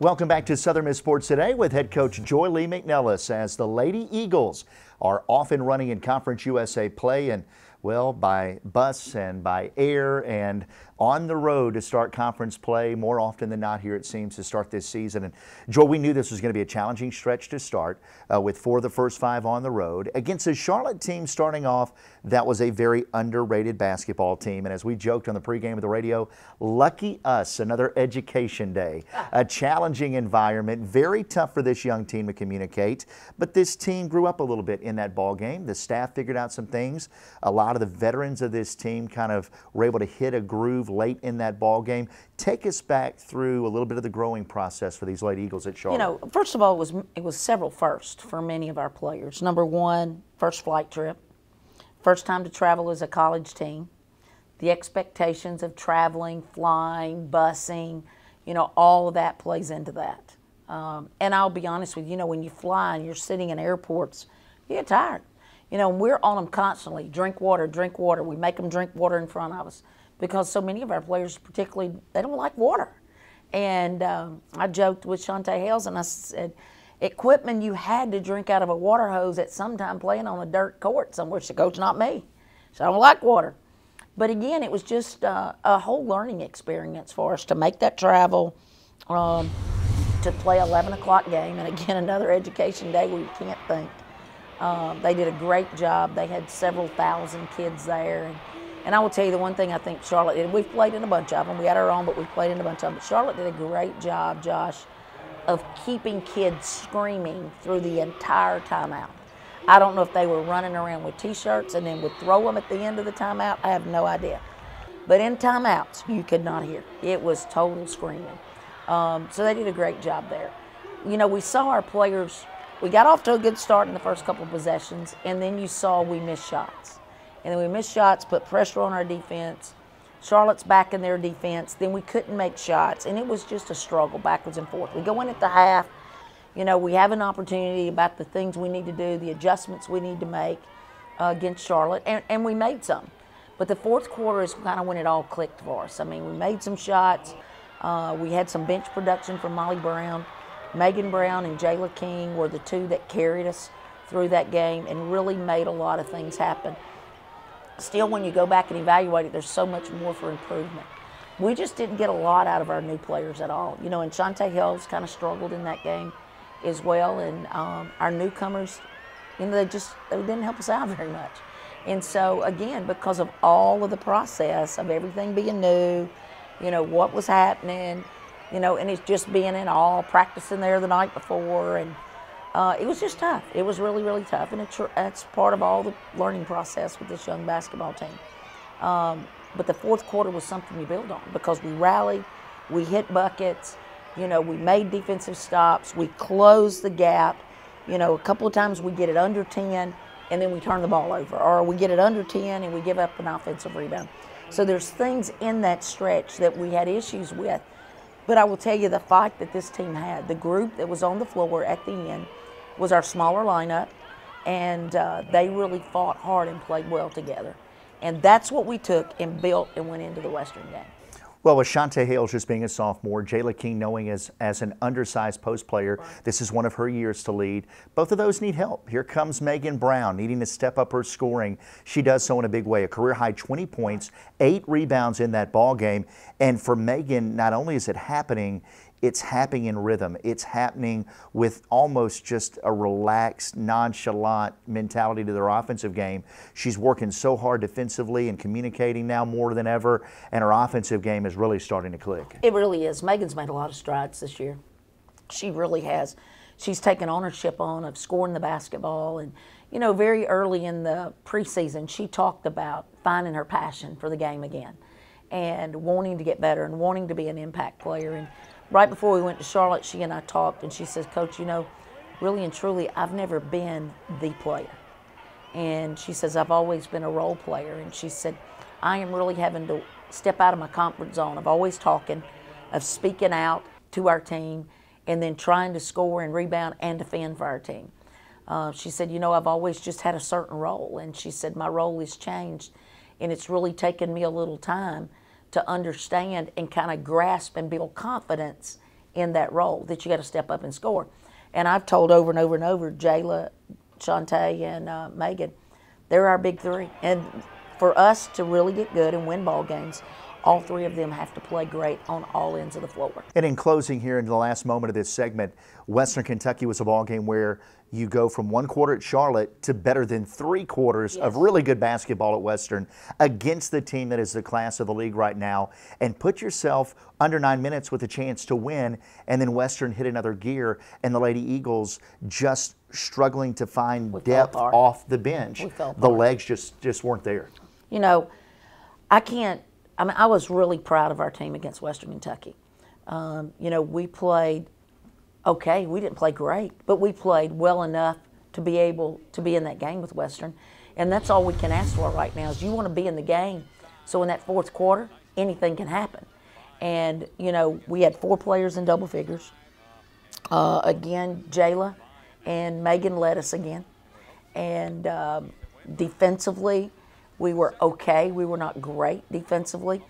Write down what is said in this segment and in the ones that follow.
Welcome back to Southern Miss Sports Today with head coach Jayla McNelis as the Lady Eagles are off and running in Conference USA play, and well, by bus and by air and on the road to start conference play more often than not here, it seems, to start this season. And Joy, we knew this was going to be a challenging stretch to start with 4 of the first 5 on the road against a Charlotte team starting off that was a very underrated basketball team. And as we joked on the pregame of the radio, lucky us, another education day. A challenging environment, very tough for this young team to communicate. But this team grew up a little bit in that ball game. The staff figured out some things. A lot of the veterans of this team kind of were able to hit a groove late in that ball game. Take us back through a little bit of the growing process for these Lady Eagles at Charlotte. You know, first of all, it was several firsts for many of our players. Number one, first flight trip, first time to travel as a college team, the expectations of traveling, flying, busing, you know, all of that plays into that. And I'll be honest with you, you know, when you fly and you're sitting in airports, you get tired. You know, we're on them constantly. Drink water, drink water. We make them drink water in front of us because so many of our players, particularly, they don't like water. And I joked with Shantae Hales and I said, equipment you had to drink out of a water hose at some time playing on a dirt court somewhere. She said, Coach, not me. So I don't like water. But again, it was just a whole learning experience for us to make that travel, to play 11 o'clock game. And again, another education day we can't think. They did a great job. They had several thousand kids there. And I will tell you the one thing I think Charlotte did, we've played in a bunch of them. We had our own, but we played in a bunch of them. But Charlotte did a great job, Josh, of keeping kids screaming through the entire timeout. I don't know if they were running around with T-shirts and then would throw them at the end of the timeout. I have no idea. But in timeouts, you could not hear. It was total screaming. So they did a great job there. You know, we saw our players. We got off to a good start in the first couple of possessions, and then you saw we missed shots. And then we missed shots, put pressure on our defense. Charlotte's back in their defense. Then we couldn't make shots, and it was just a struggle backwards and forth. We go in at the half. You know, we have an opportunity about the things we need to do, the adjustments we need to make against Charlotte, and we made some. But the fourth quarter is kind of when it all clicked for us. I mean, we made some shots. We had some bench production from Molly Brown. Megan Brown and Jayla King were the two that carried us through that game and really made a lot of things happen. Still, when you go back and evaluate it, there's so much more for improvement. We just didn't get a lot out of our new players at all. You know, and Shantae Hales kind of struggled in that game as well, and our newcomers, you know, they didn't help us out very much. And so, again, because of all of the process of everything being new, you know, what was happening, you know, and it's just being in all, practicing there the night before, and it was just tough. It was really, really tough, and that's part of all the learning process with this young basketball team. But the fourth quarter was something you build on because we rallied, we hit buckets, you know, we made defensive stops, we closed the gap. You know, a couple of times we get it under 10, and then we turn the ball over, or we get it under 10 and we give up an offensive rebound. So there's things in that stretch that we had issues with. But I will tell you, the fight that this team had, the group that was on the floor at the end was our smaller lineup, and they really fought hard and played well together. And that's what we took and built and went into the Western game. Well, with Shantae Hales just being a sophomore, Jayla King knowing as an undersized post player, this is one of her years to lead. Both of those need help. Here comes Megan Brown needing to step up her scoring. She does so in a big way. A career-high 20 points, 8 rebounds in that ball game. And for Megan, not only is it happening, it's happening in rhythm. It's happening with almost just a relaxed, nonchalant mentality to their offensive game. She's working so hard defensively and communicating now more than ever, and her offensive game is really starting to click. It really is. Megan's made a lot of strides this year. She really has. She's taken ownership of scoring the basketball. And, you know, very early in the preseason, she talked about finding her passion for the game again and wanting to get better and wanting to be an impact player. And right before we went to Charlotte, she and I talked, and she says, Coach, you know, really and truly, I've never been the player. And she says, I've always been a role player. And she said, I am really having to step out of my comfort zone of always talking, of speaking out to our team, and then trying to score and rebound and defend for our team. She said, you know, I've always just had a certain role. And she said, my role has changed, and it's really taken me a little time to understand and kind of grasp and build confidence in that role, that you got to step up and score. And I've told over and over and over, Jayla, Shantae, and Megan, they're our big three. And for us to really get good and win ball games, all three of them have to play great on all ends of the floor. And in closing here in the last moment of this segment, Western Kentucky was a ball game where you go from one quarter at Charlotte to better than 3 quarters of really good basketball at Western against the team that is the class of the league right now, and put yourself under 9 minutes with a chance to win, and then Western hit another gear, and the Lady Eagles just struggling to find depth off the bench. The legs just weren't there. You know, I was really proud of our team against Western Kentucky. You know, we played okay. We didn't play great, but we played well enough to be able to be in that game with Western. And that's all we can ask for right now, is you want to be in the game. So in that fourth quarter, anything can happen. And, you know, we had 4 players in double figures. Again, Jayla and Megan led us again. And defensively, we were okay. We were not great defensively.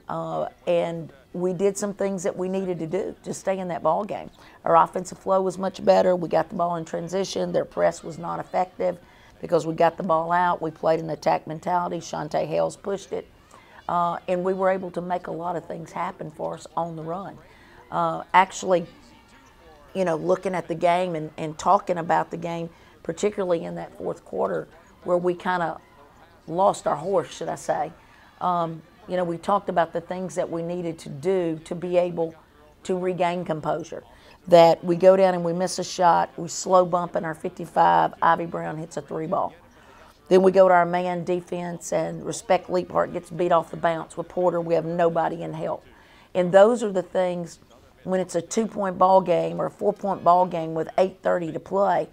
And we did some things that we needed to do to stay in that ball game. Our offensive flow was much better. We got the ball in transition. Their press was not effective because we got the ball out. We played an attack mentality. Shantae Hales pushed it. And we were able to make a lot of things happen for us on the run. Actually, you know, looking at the game and talking about the game, particularly in that fourth quarter where we kind of lost our horse, should I say. You know, we talked about the things that we needed to do to be able to regain composure. That we go down and we miss a shot, we slow bump in our 55, Ivy Brown hits a 3-ball. Then we go to our man defense and Respect Leaphart gets beat off the bounce. With Porter, we have nobody in help. And those are the things, when it's a 2-point ball game or a 4-point ball game with 8:30 to play,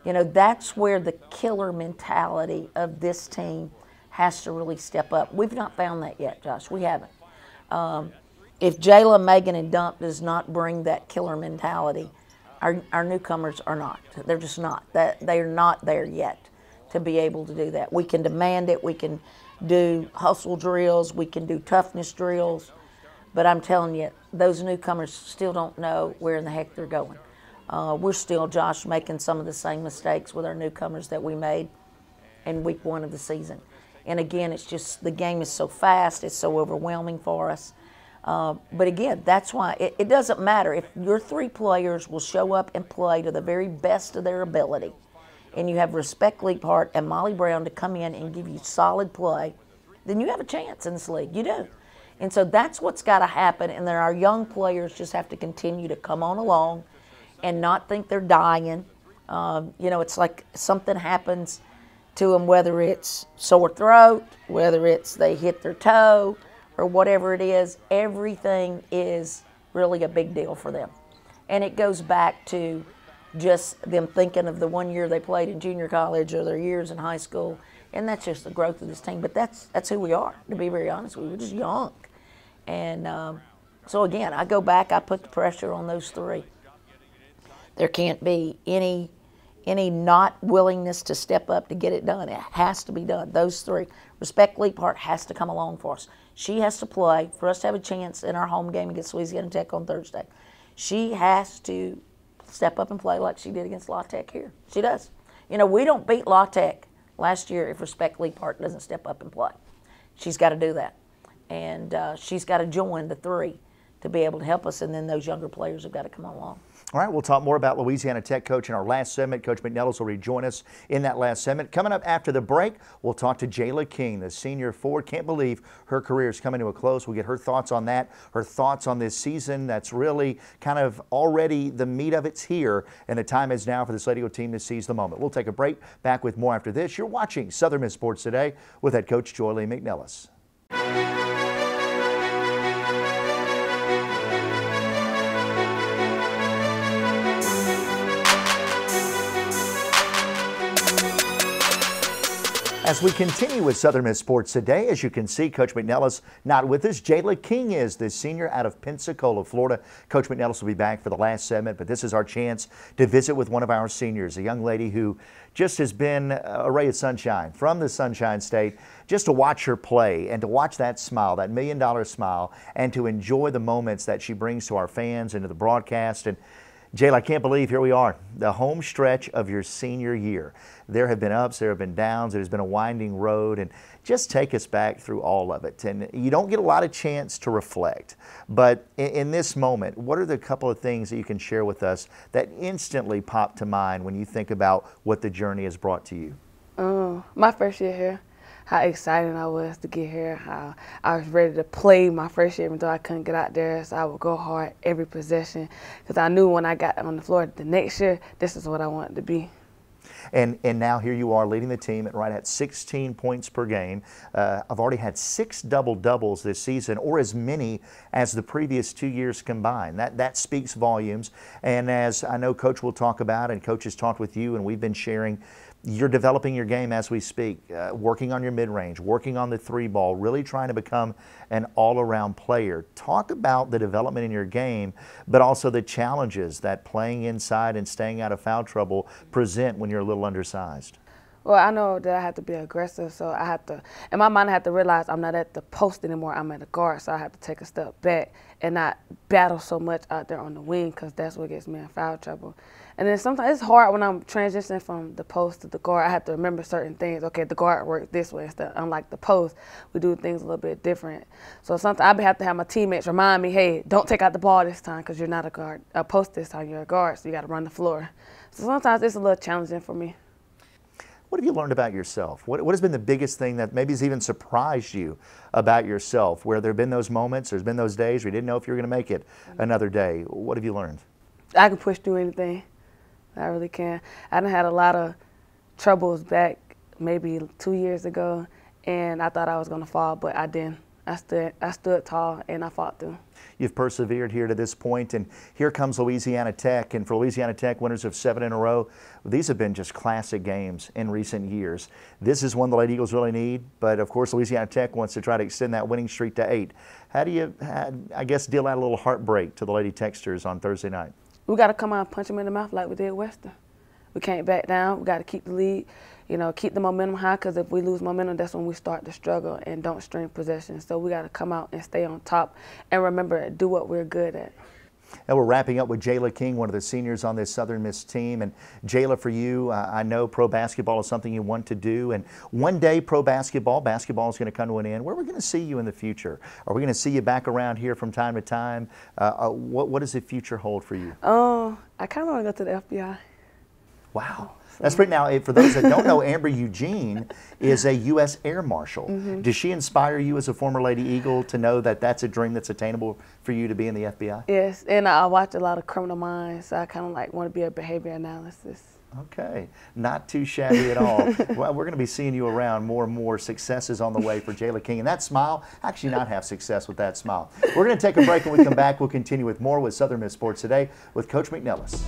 you know, that's where the killer mentality of this team has to really step up. We've not found that yet, Josh. We haven't. If Jayla, Megan, and Dump does not bring that killer mentality, our newcomers are not. They're just not. They're not there yet to be able to do that. We can demand it. We can do hustle drills. We can do toughness drills. But I'm telling you, those newcomers still don't know where in the heck they're going. We're still, Josh, making some of the same mistakes with our newcomers that we made in week 1 of the season. And again, it's just the game is so fast, it's so overwhelming for us. But again, that's why it doesn't matter. If your 3 players will show up and play to the very best of their ability, and you have Respect Leaphart and Molly Brown to come in and give you solid play, then you have a chance in this league. You do. And so that's what's got to happen. And then our young players just have to continue to come on along and not think they're dying. You know, it's like something happens to them, whether it's sore throat, whether it's they hit their toe, or whatever it is, everything is really a big deal for them. And it goes back to just them thinking of the 1 year they played in junior college or their years in high school, and that's just the growth of this team. But that's who we are, to be very honest with you. We're just young. And so again, I go back, I put the pressure on those 3. There can't be any not willingness to step up to get it done. It has to be done. Those 3. Respect Leaphart has to come along for us. She has to play for us to have a chance in our home game against Louisiana Tech on Thursday. She has to step up and play like she did against La Tech here. She does. You know, we don't beat La Tech last year if Respect Leaphart doesn't step up and play. She's got to do that. And she's got to join the 3 to be able to help us, and then those younger players have got to come along. All right, we'll talk more about Louisiana Tech coach in our last segment. Coach McNelis will rejoin us in that last segment. Coming up after the break, we'll talk to Jayla King, the senior forward. Can't believe her career is coming to a close. We'll get her thoughts on that, her thoughts on this season. That's really kind of already the meat of it's here, and the time is now for this Lady Eagle team to seize the moment. We'll take a break. Back with more after this. You're watching Southern Miss Sports Today with head coach Jayla McNelis. As we continue with Southern Miss Sports today, as you can see, Coach McNelis not with us. Jayla King is the senior out of Pensacola, Florida. Coach McNelis will be back for the last segment, but this is our chance to visit with one of our seniors, a young lady who just has been a ray of sunshine from the Sunshine State. Just to watch her play and to watch that smile, that $1 million smile, and to enjoy the moments that she brings to our fans and to the broadcast. And Jayla, I can't believe here we are, the home stretch of your senior year. There have been ups, there have been downs, it has been a winding road, and just take us back through all of it. And you don't get a lot of chance to reflect, but in this moment, what are the couple of things that you can share with us that instantly pop to mind when you think about what the journey has brought to you? My first year here, how excited I was to get here, how I was ready to play my first year even though I couldn't get out there, so I would go hard every possession because I knew when I got on the floor the next year, this is what I wanted to be. And now here you are leading the team right at 16 points per game. I've already had 6 double-doubles this season, or as many as the previous 2 years combined. That speaks volumes. And as I know Coach will talk about, and Coach has talked with you, and we've been sharing, you're developing your game as we speak, working on your mid-range, working on the 3-ball, really trying to become an all-around player. Talk about the development in your game, but also the challenges that playing inside and staying out of foul trouble present when you're a little undersized. Well, I know that I have to be aggressive, so I have to, in my mind, I have to realize I'm not at the post anymore, I'm at the guard, so I have to take a step back and not battle so much out there on the wing because that's what gets me in foul trouble. And then sometimes it's hard when I'm transitioning from the post to the guard. I have to remember certain things. Okay, the guard works this way instead. Unlike the post, we do things a little bit different. So sometimes I have to have my teammates remind me, hey, don't take out the ball this time because you're not a post this time. You're a guard, so you got to run the floor. So sometimes it's a little challenging for me. What have you learned about yourself? What has been the biggest thing that maybe has even surprised you about yourself, where there have been those moments, there's been those days where you didn't know if you were going to make it another day? What have you learned? I can push through anything. I really can. I done had a lot of troubles back maybe 2 years ago, and I thought I was going to fall, but I didn't. I stood tall, and I fought through. You've persevered here to this point, and here comes Louisiana Tech. And for Louisiana Tech, winners of 7 in a row, these have been just classic games in recent years. This is one the Lady Eagles really need, but of course Louisiana Tech wants to try to extend that winning streak to 8. How do you, I guess, deal out a little heartbreak to the Lady Techsters on Thursday night? We got to come out and punch them in the mouth like we did Western. We can't back down. We got to keep the lead, keep the momentum high, because if we lose momentum, that's when we start to struggle and don't string possession. So we got to come out and stay on top and remember, do what we're good at. And we're wrapping up with Jayla King, one of the seniors on this Southern Miss team. And Jayla, for you, I know pro basketball is something you want to do. And one day pro basketball is going to come to an end. Where are we going to see you in the future? Are we going to see you back around here from time to time? What does the future hold for you? I kind of want to go to the FBI. Wow. That's pretty. Now, for those that don't know, Amber Eugene is a U.S. Air Marshal. Does she inspire you as a former Lady Eagle to know that that's a dream that's attainable for you to be in the FBI? Yes, and I watch a lot of Criminal Minds, so I kind of want to be a behavior analysis. Okay, not too shabby at all. Well, we're going to be seeing you around more and more. Successes on the way for Jayla King. And that smile, actually not have success with that smile. We're going to take a break. When we come back, we'll continue with more with Southern Miss Sports Today with Coach McNelis.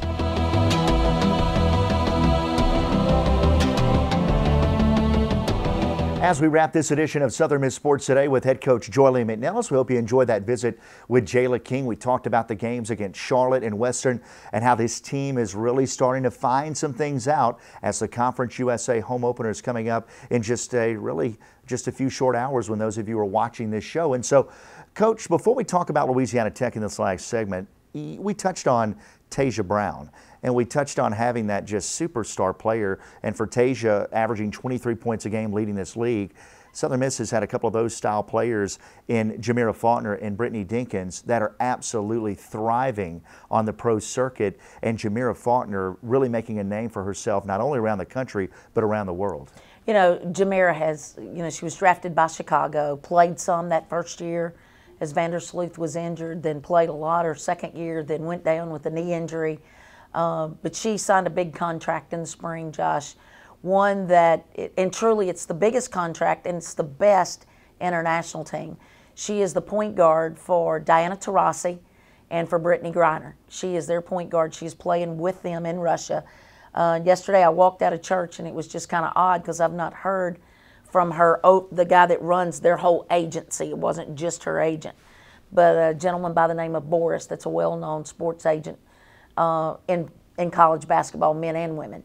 As we wrap this edition of Southern Miss Sports Today with head coach Jayla McNelis, we hope you enjoyed that visit with Jayla King. We talked about the games against Charlotte and Western and how this team is really starting to find some things out as the Conference USA home opener is coming up in just a few short hours when those of you are watching this show. And so, Coach, before we talk about Louisiana Tech in this last segment, we touched on Tasia Brown. And we touched on having that just superstar player, and for Tasia averaging 23 points a game leading this league. Southern Miss has had a couple of those style players in Jamira Faulkner and Brittany Dinkins that are absolutely thriving on the pro circuit, and Jamira Faulkner really making a name for herself not only around the country but around the world. Jamira has, she was drafted by Chicago, played some that first year as Vandersloot was injured, then played a lot her second year, then went down with a knee injury. But she signed a big contract in the spring, Josh, one that, and truly it's the biggest contract and it's the best international team. She is the point guard for Diana Taurasi and for Brittany Griner. She is their point guard. She's playing with them in Russia. Yesterday I walked out of church and it was just kind of odd because I've not heard from the guy that runs their whole agency. It wasn't just her agent, but a gentleman by the name of Boris that's a well-known sports agent in college basketball, men and women.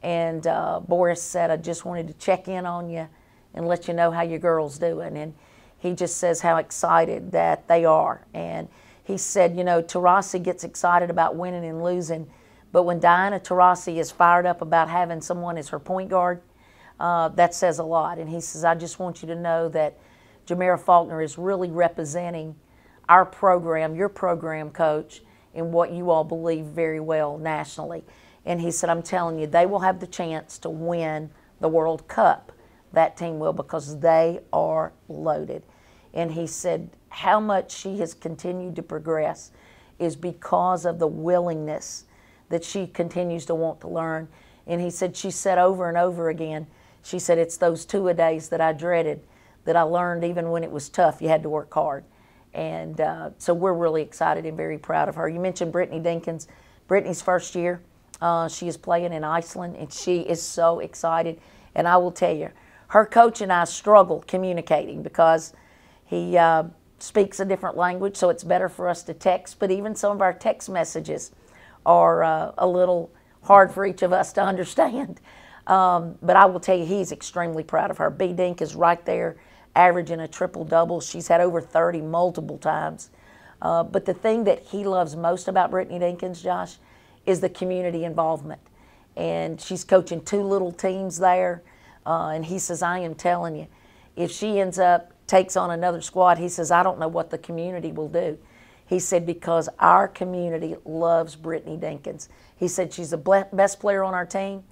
And Boris said, I just wanted to check in on you and let you know how your girl's doing. And he just says how excited that they are. And he said, you know, Taurasi gets excited about winning and losing, but when Diana Taurasi is fired up about having someone as her point guard, that says a lot. And he says, I just want you to know that Jamera Faulkner is really representing our program, your program, Coach, in what you all believe very well nationally. And he said, I'm telling you, they will have the chance to win the World Cup. That team will, because they are loaded. And he said how much she has continued to progress is because of the willingness that she continues to want to learn. And he said, she said over and over again, she said, it's those two-a-days that I dreaded, that I learned even when it was tough, you had to work hard. And so we're really excited and very proud of her. You mentioned Brittany Dinkins. Brittany's first year, she is playing in Iceland, and she is so excited. And I will tell you, her coach and I struggle communicating because he speaks a different language, so it's better for us to text. But even some of our text messages are a little hard for each of us to understand. But I will tell you, he's extremely proud of her. B. Dink is right there, averaging a triple-double. She's had over 30 multiple times. But the thing that he loves most about Brittany Dinkins, Josh, is the community involvement. And she's coaching 2 little teams there. And he says, I am telling you, if she takes on another squad, he says, I don't know what the community will do. He said, because our community loves Brittany Dinkins. He said, she's the best player on our team,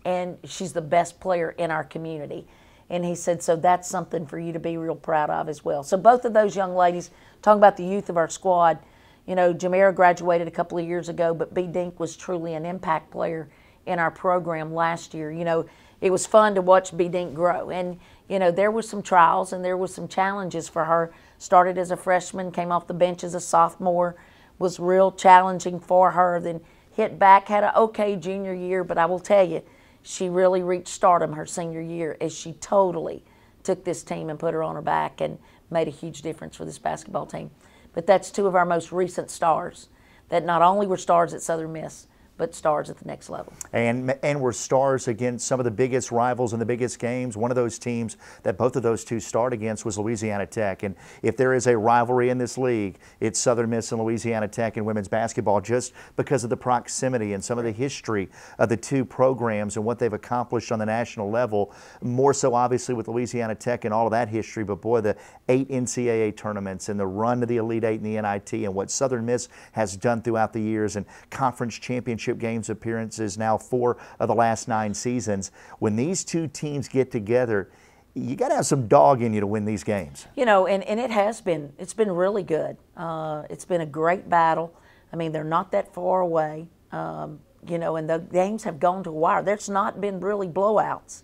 and she's the best player in our community. And he said, so that's something for you to be real proud of as well. So both of those young ladies, talking about the youth of our squad, you know, Jamera graduated a couple of years ago, but B. Dink was truly an impact player in our program last year. You know, it was fun to watch B. Dink grow. And, you know, there were some trials and there were some challenges for her. Started as a freshman, came off the bench as a sophomore, was real challenging for her, then hit back, had an okay junior year, but I will tell you, she really reached stardom her senior year as she totally took this team and put her on her back and made a huge difference for this basketball team. But that's 2 of our most recent stars that not only were stars at Southern Miss, but stars at the next level. And were stars against some of the biggest rivals in the biggest games. One of those teams that both of those 2 starred against was Louisiana Tech. And if there is a rivalry in this league, it's Southern Miss and Louisiana Tech in women's basketball, just because of the proximity and some of the history of the 2 programs and what they've accomplished on the national level. More so obviously with Louisiana Tech and all of that history, but boy, the 8 NCAA tournaments and the run to the Elite 8 in the NIT and what Southern Miss has done throughout the years, and conference championship games appearances now 4 of the last 9 seasons. When these 2 teams get together, you got to have some dog in you to win these games. You know, and it has been. It's been really good. It's been a great battle. I mean, they're not that far away, you know, and the games have gone to a wire. There's not been really blowouts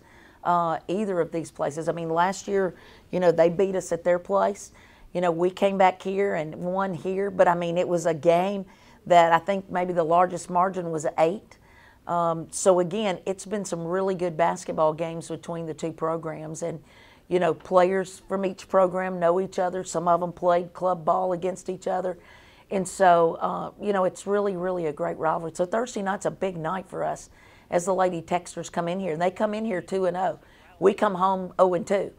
either of these places. I mean, last year, you know, they beat us at their place. You know, we came back here and won here, but I mean, it was a game that I think maybe the largest margin was 8. So again, it's been some really good basketball games between the 2 programs. And, you know, players from each program know each other. Some of them played club ball against each other. And so, you know, it's really, really a great rivalry. So Thursday night's a big night for us as the Lady Texters come in here. And they come in here 2-0. We come home 0-2.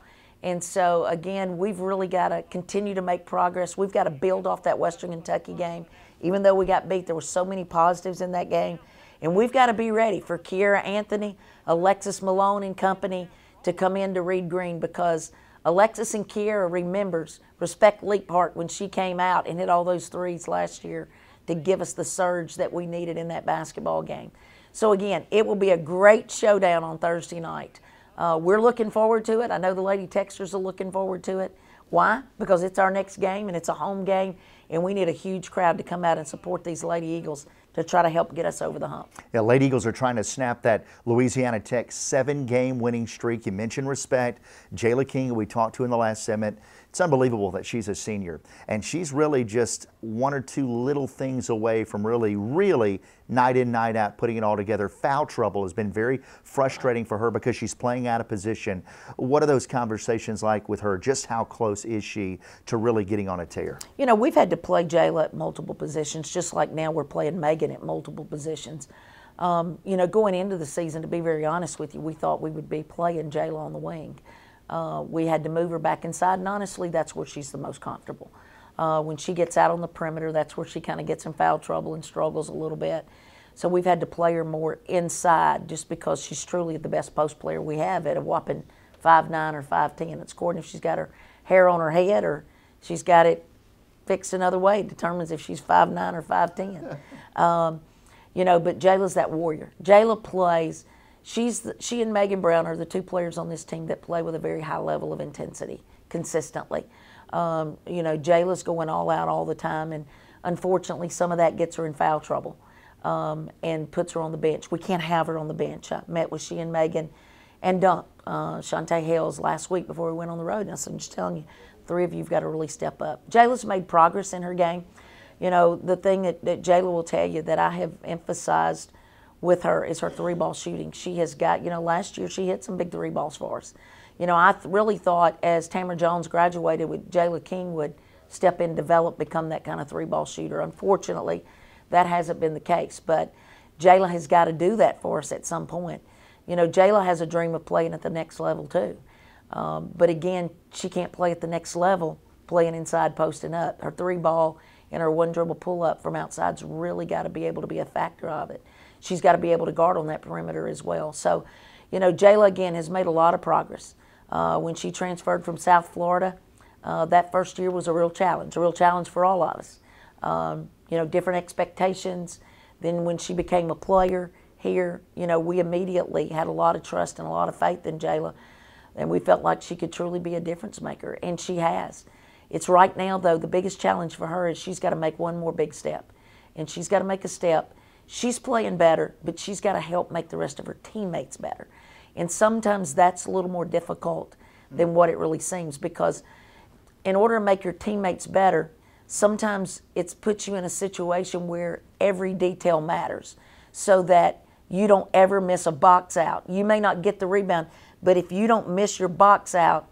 And so, again, we've really got to continue to make progress. We've got to build off that Western Kentucky game. Even though we got beat, there were so many positives in that game. And we've got to be ready for Kiera Anthony, Alexis Malone and company to come in to Reed Green, because Alexis and Kiera remembers Respect Leaphart when she came out and hit all those threes last year to give us the surge that we needed in that basketball game. So, again, it will be a great showdown on Thursday night. We're looking forward to it. I know the Lady Texters are looking forward to it. Why? Because it's our next game and it's a home game, and we need a huge crowd to come out and support these Lady Eagles to try to help get us over the hump. Yeah, Lady Eagles are trying to snap that Louisiana Tech 7-game winning streak. You mentioned Respect. Jayla King, who we talked to in the last segment, It's unbelievable that she's a senior, and she's really just one or two little things away from really night in, night out, putting it all together. Foul trouble has been very frustrating for her because she's playing out of position. What are those conversations like with her? Just how close is she to really getting on a tear? You know, we've had to play Jayla at multiple positions, just like now we're playing Megan at multiple positions. You know, going into the season, to be very honest with you, we thought we would be playing Jayla on the wing. We had to move her back inside, and honestly, that's where she's the most comfortable. When she gets out on the perimeter, that's where she kind of gets in foul trouble and struggles a little bit. So we've had to play her more inside just because she's truly the best post player we have at a whopping 5'9" or 5'10". It's according if she's got her hair on her head or she's got it fixed another way. It determines if she's 5'9" or 5'10". You know, but Jayla's that warrior. Jayla plays. She and Megan Brown are the two players on this team that play with a very high level of intensity consistently. You know, Jayla's going all out all the time, and unfortunately some of that gets her in foul trouble and puts her on the bench. We can't have her on the bench. I met with she and Megan and Dunk, Shantae Hales, last week before we went on the road, and I said, I'm just telling you, three of you have got to really step up. Jayla's made progress in her game. You know, the thing that Jayla will tell you that I have emphasized with her is her three-ball shooting. She has got, you know, last year she hit some big three balls for us. You know, I really thought as Tamara Jones graduated, Jayla King would step in, develop, become that kind of three-ball shooter. Unfortunately, that hasn't been the case, but Jayla has got to do that for us at some point. You know, Jayla has a dream of playing at the next level too. But again, she can't play at the next level playing inside, posting up. Her three-ball and her one-dribble pull-up from outside's really got to be able to be a factor of it. She's got to be able to guard on that perimeter as well. So, you know, Jayla, again, has made a lot of progress. When she transferred from South Florida, that first year was a real challenge for all of us. You know, different expectations. Then when she became a player here, you know, we immediately had a lot of trust and a lot of faith in Jayla, and we felt like she could truly be a difference maker, and she has. It's right now, though, the biggest challenge for her is she's got to make one more big step, and she's got to make a step. She's playing better, but she's got to help make the rest of her teammates better. And sometimes that's a little more difficult than what it really seems, because in order to make your teammates better, sometimes it puts you in a situation where every detail matters so that you don't ever miss a box out. You may not get the rebound, but if you don't miss your box out,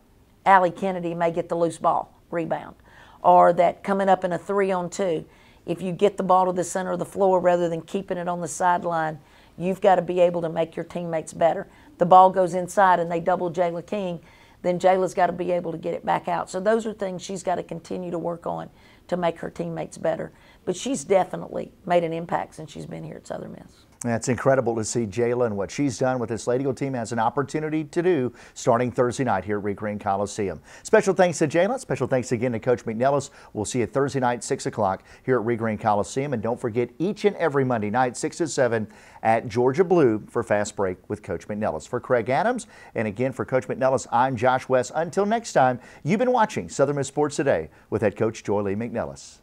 Allie Kennedy may get the loose ball rebound. Or that coming up in a 3-on-2, if you get the ball to the center of the floor rather than keeping it on the sideline, you've got to be able to make your teammates better. The ball goes inside and they double Jayla King, then Jayla's got to be able to get it back out. So those are things she's got to continue to work on to make her teammates better. But she's definitely made an impact since she's been here at Southern Miss. It's incredible to see Jayla and what she's done with this Lady Eagle team has an opportunity to do starting Thursday night here at Reed Green Coliseum. Special thanks to Jayla. Special thanks again to Coach McNelis. We'll see you Thursday night, 6 o'clock here at Reed Green Coliseum. And don't forget, each and every Monday night, 6 to 7 at Georgia Blue for Fast Break with Coach McNelis. For Craig Adams, and again for Coach McNelis, I'm Josh West. Until next time, you've been watching Southern Miss Sports Today with head coach Joy Lee McNelis.